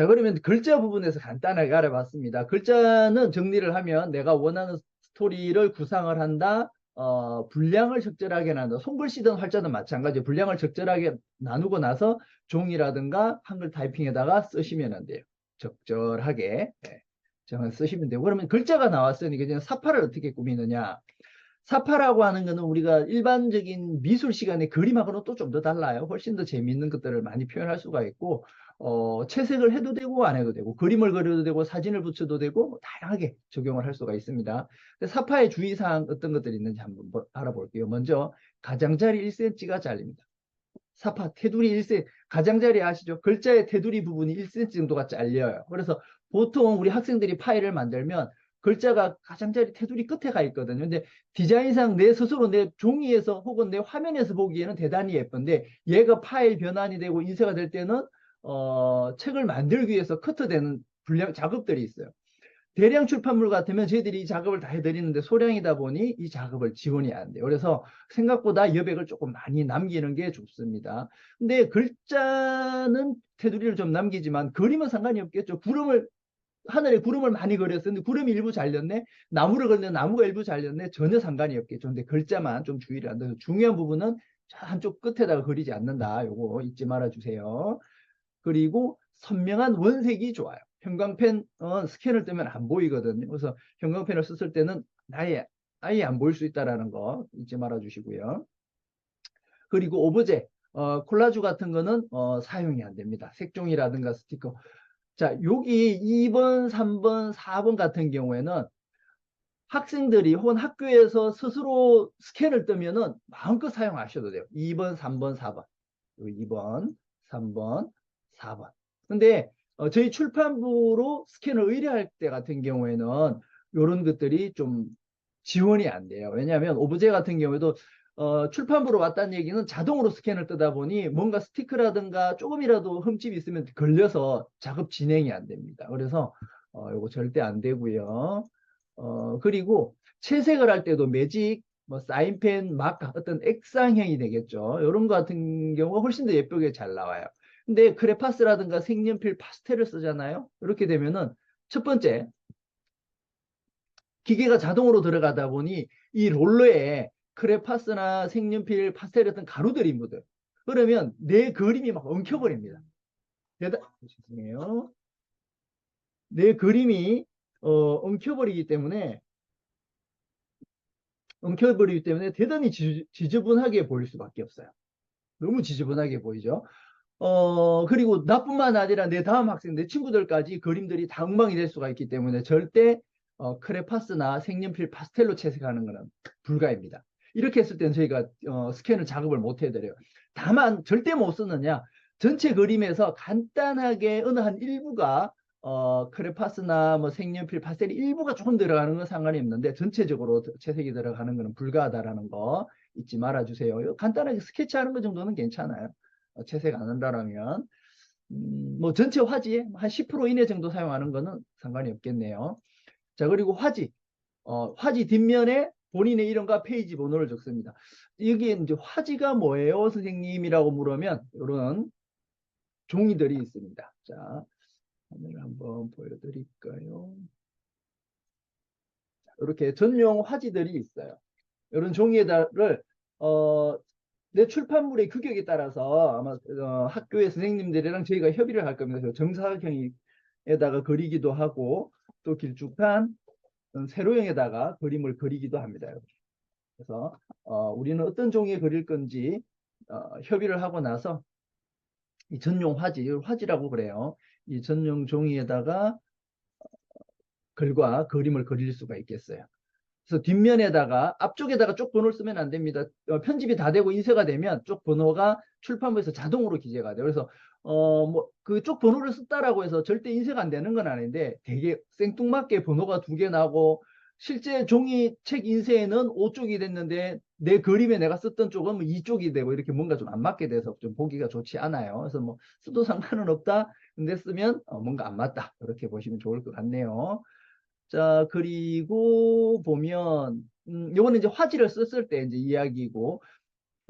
자, 그러면 글자 부분에서 간단하게 알아봤습니다. 글자는 정리를 하면 내가 원하는 스토리를 구상을 한다. 분량을 적절하게 나눈다. 손글씨든 활자든 마찬가지로 분량을 적절하게 나누고 나서 종이라든가 한글 타이핑에다가 쓰시면 안 돼요. 적절하게. 네. 정말 쓰시면 되고. 그러면 글자가 나왔으니까 이제 사파를 어떻게 꾸미느냐. 사파라고 하는 거는 우리가 일반적인 미술 시간에 그림하고는 또 좀 더 달라요. 훨씬 더 재미있는 것들을 많이 표현할 수가 있고, 채색을 해도 되고 안 해도 되고, 그림을 그려도 되고, 사진을 붙여도 되고, 뭐 다양하게 적용을 할 수가 있습니다. 사파의 주의사항 어떤 것들이 있는지 한번 알아볼게요. 먼저 가장자리 1cm가 잘립니다. 사파 테두리 1cm, 가장자리 아시죠? 글자의 테두리 부분이 1cm 정도가 잘려요. 그래서 보통 우리 학생들이 파일을 만들면 글자가 가장자리 테두리 끝에 가 있거든요. 근데 디자인상 내 스스로 내 종이에서 혹은 내 화면에서 보기에는 대단히 예쁜데 얘가 파일 변환이 되고 인쇄가 될 때는 책을 만들기 위해서 커트되는 분량 작업들이 있어요. 대량 출판물 같으면 저희들이 이 작업을 다 해드리는데 소량이다 보니 이 작업을 지원이 안 돼요. 그래서 생각보다 여백을 조금 많이 남기는 게 좋습니다. 근데 글자는 테두리를 좀 남기지만 그림은 상관이 없겠죠. 하늘에 구름을 많이 그렸었는데 구름이 일부 잘렸네. 나무를 그렸는데 나무가 일부 잘렸네. 전혀 상관이 없겠죠. 근데 글자만 좀 주의를 한다. 중요한 부분은 저 한쪽 끝에다가 그리지 않는다. 요거 잊지 말아 주세요. 그리고 선명한 원색이 좋아요. 형광펜 스캔을 뜨면 안 보이거든요. 그래서 형광펜을 썼을 때는 아예 안 보일 수 있다는 거 잊지 말아 주시고요. 그리고 오브제, 콜라주 같은 거는 사용이 안 됩니다. 색종이라든가 스티커. 자, 여기 2번, 3번, 4번 같은 경우에는 학생들이 혹은 학교에서 스스로 스캔을 뜨면은 마음껏 사용하셔도 돼요. 2번, 3번, 4번. 2번, 3번, 4번. 근데 저희 출판부로 스캔을 의뢰할 때 같은 경우에는 이런 것들이 좀 지원이 안 돼요. 왜냐하면 오브제 같은 경우에도 출판부로 왔다는 얘기는 자동으로 스캔을 뜨다 보니 뭔가 스티커라든가 조금이라도 흠집이 있으면 걸려서 작업 진행이 안 됩니다. 그래서 이거 절대 안 되고요. 그리고 채색을 할 때도 매직, 뭐 사인펜, 마카 어떤 액상형이 되겠죠. 이런 거 같은 경우가 훨씬 더 예쁘게 잘 나와요. 근데 크레파스라든가 색연필, 파스텔을 쓰잖아요. 이렇게 되면은 첫 번째 기계가 자동으로 들어가다 보니 이 롤러에 크레파스나 색연필, 파스텔 같은 가루들이 묻어요. 그러면 내 그림이 막 엉켜버립니다. 죄송해요. 내 그림이 엉켜버리기 때문에 대단히 지저분하게 보일 수밖에 없어요. 너무 지저분하게 보이죠. 그리고 나뿐만 아니라 내 다음 학생, 내 친구들까지 그림들이 다 엉망이 될 수가 있기 때문에 절대 크레파스나 색연필, 파스텔로 채색하는 것은 불가입니다. 이렇게 했을 때는 저희가 스캔을 작업을 못 해드려요. 다만 절대 못 쓰느냐, 전체 그림에서 간단하게 어느 한 일부가 크레파스나 뭐 색연필, 파스텔이 일부가 조금 들어가는 건 상관이 없는데 전체적으로 채색이 들어가는 것은 불가하다라는 거 잊지 말아 주세요. 간단하게 스케치하는 것 정도는 괜찮아요. 채색 안 한다라면 뭐 전체 화지에 한 10% 이내 정도 사용하는 거는 상관이 없겠네요. 자, 그리고 화지 뒷면에 본인의 이름과 페이지 번호를 적습니다. 여기에 이제 화지가 뭐예요, 선생님이라고 물으면 이런 종이들이 있습니다. 자, 화면을 한번 보여드릴까요? 이렇게 전용 화지들이 있어요. 이런 종이에다를 내 출판물의 규격에 따라서 아마 학교의 선생님들이랑 저희가 협의를 할 겁니다. 그래서 정사각형에다가 그리기도 하고 또 길쭉한 세로형에다가 그림을 그리기도 합니다. 그래서 우리는 어떤 종이에 그릴 건지 협의를 하고 나서 이 전용 화지, 이걸 화지라고 그래요. 이 전용 종이에다가 글과 그림을 그릴 수가 있겠어요. 그래서 뒷면에다가 앞쪽에다가 쪽 번호를 쓰면 안 됩니다. 편집이 다 되고 인쇄가 되면 쪽 번호가 출판부에서 자동으로 기재가 돼요. 그래서 뭐 그 쪽 번호를 썼다라고 해서 절대 인쇄가 안 되는 건 아닌데 되게 생뚱맞게 번호가 두 개 나고 실제 종이책 인쇄에는 O쪽이 됐는데 내 그림에 내가 썼던 쪽은 뭐 2쪽이 되고 이렇게 뭔가 좀 안 맞게 돼서 좀 보기가 좋지 않아요. 그래서 뭐 써도 상관은 없다. 근데 쓰면 뭔가 안 맞다. 이렇게 보시면 좋을 것 같네요. 자, 그리고 보면, 요거는 이제 화지를 썼을 때 이제 이야기고,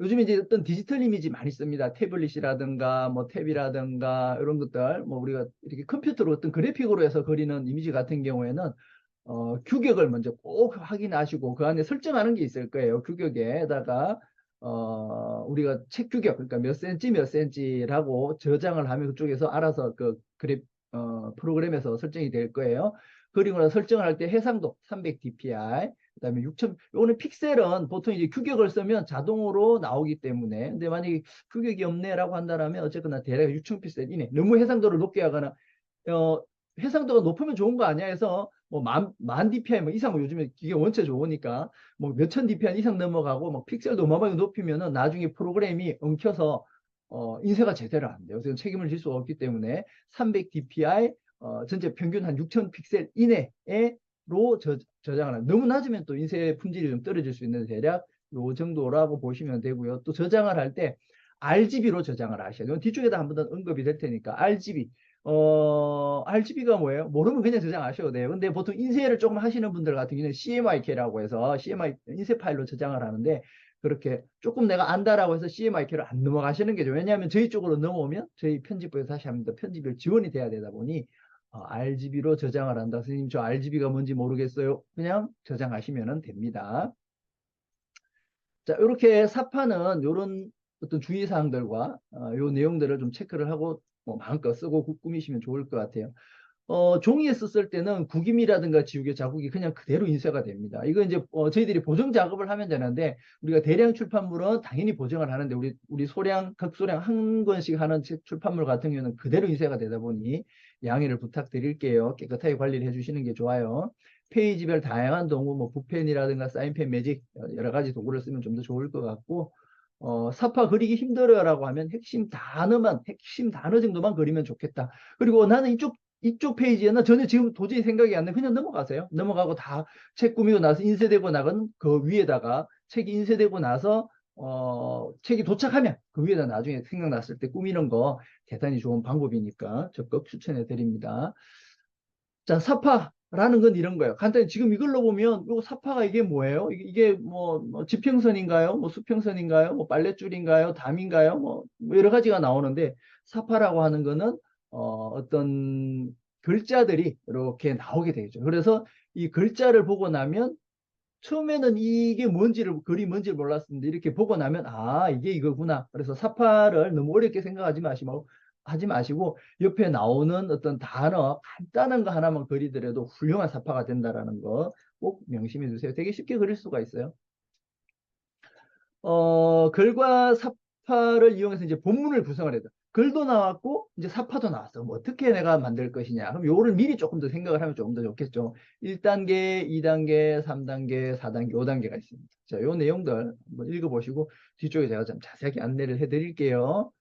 요즘에 이제 어떤 디지털 이미지 많이 씁니다. 태블릿이라든가 뭐 탭이라든가 이런 것들 뭐 우리가 이렇게 컴퓨터로 어떤 그래픽으로 해서 그리는 이미지 같은 경우에는 규격을 먼저 꼭 확인하시고 그 안에 설정하는 게 있을 거예요. 규격에다가 우리가 책 규격 그러니까 몇 센치 몇 센치라고 저장을 하면 그쪽에서 알아서 그 프로그램에서 설정이 될 거예요. 그리고 나서 설정을 할 때 해상도 300dpi 그다음에 6000 요거는 픽셀은 보통 이제 규격을 쓰면 자동으로 나오기 때문에 근데 만약에 규격이 없네라고 한다면 어쨌거나 대략 6000 픽셀 이내 너무 해상도를 높게 하거나 어, 해상도가 높으면 좋은 거 아니야 해서 뭐 만 DPI 뭐 이상 요즘에 기계 원체 좋으니까 뭐 몇천 DPI 이상 넘어가고 뭐 픽셀도 어마어마하게 높이면은 나중에 프로그램이 엉켜서 인쇄가 제대로 안 돼요. 그래서 책임을 질 수가 없기 때문에 300 DPI 전체 평균 한 6000 픽셀 이내로 저장을 하는 너무 낮으면 또 인쇄 품질이 좀 떨어질 수 있는 대략 요 정도라고 보시면 되고요. 또 저장을 할 때 RGB로 저장을 하셔야 돼요. 뒤쪽에다 한 번 더 언급이 될 테니까 RGB RGB가 뭐예요? 모르면 그냥 저장하셔도 돼요. 근데 보통 인쇄를 조금 하시는 분들 같은 경우는 CMYK라고 해서 CMY 인쇄 파일로 저장을 하는데 그렇게 조금 내가 안다라고 해서 CMYK로 안 넘어가시는 게죠. 왜냐하면 저희 쪽으로 넘어오면 저희 편집부에서 다시 합니다. 편집을 지원이 돼야 되다 보니 RGB로 저장을 한다. 선생님 저 RGB가 뭔지 모르겠어요. 그냥 저장하시면 됩니다. 자, 이렇게 사파는 이런 어떤 주의사항들과 요 내용들을 좀 체크를 하고 뭐 마음껏 쓰고 꾸미시면 좋을 것 같아요. 종이에 썼을 때는 구김이라든가 지우개 자국이 그냥 그대로 인쇄가 됩니다. 이거 이제 저희들이 보정 작업을 하면 되는데 우리가 대량 출판물은 당연히 보정을 하는데 우리 소량 극소량 한 권씩 하는 출판물 같은 경우는 그대로 인쇄가 되다 보니 양해를 부탁드릴게요. 깨끗하게 관리를 해주시는 게 좋아요. 페이지별 다양한 도구, 뭐 붓펜이라든가 사인펜, 매직 여러 가지 도구를 쓰면 좀 더 좋을 것 같고 사파 그리기 힘들어요라고 하면 핵심 단어 정도만 그리면 좋겠다. 그리고 나는 이쪽 페이지에는 전혀 지금 도저히 생각이 안 나. 그냥 넘어가세요. 넘어가고 다 책 꾸미고 나서 인쇄되고 나간 그 위에다가 책이 인쇄되고 나서 책이 도착하면 그 위에다 나중에 생각났을 때 꾸미는 거 대단히 좋은 방법이니까 적극 추천해 드립니다. 자, 사파라는 건 이런 거예요. 간단히 지금 이걸로 보면 이 사파가 이게 뭐예요? 이게 뭐 지평선인가요? 뭐 수평선인가요? 뭐 빨랫줄인가요? 담인가요? 뭐 여러 가지가 나오는데 사파라고 하는 거는 어떤 글자들이 이렇게 나오게 되죠. 그래서 이 글자를 보고 나면 처음에는 이게 글이 뭔지를 몰랐는데 이렇게 보고 나면 이게 이거구나. 그래서 사파를 너무 어렵게 생각하지 마시고 옆에 나오는 어떤 단어 간단한 거 하나만 그리더라도 훌륭한 사파가 된다라는 거 꼭 명심해 주세요. 되게 쉽게 그릴 수가 있어요. 글과 사파를 이용해서 이제 본문을 구성을 해야 돼. 글도 나왔고 이제 사파도 나왔어. 뭐 어떻게 내가 만들 것이냐. 그럼 요거를 미리 조금 더 생각을 하면 조금 더 좋겠죠. 1단계, 2단계, 3단계, 4단계, 5단계가 있습니다. 자, 요 내용들 한번 읽어보시고 뒤쪽에 제가 좀 자세하게 안내를 해드릴게요.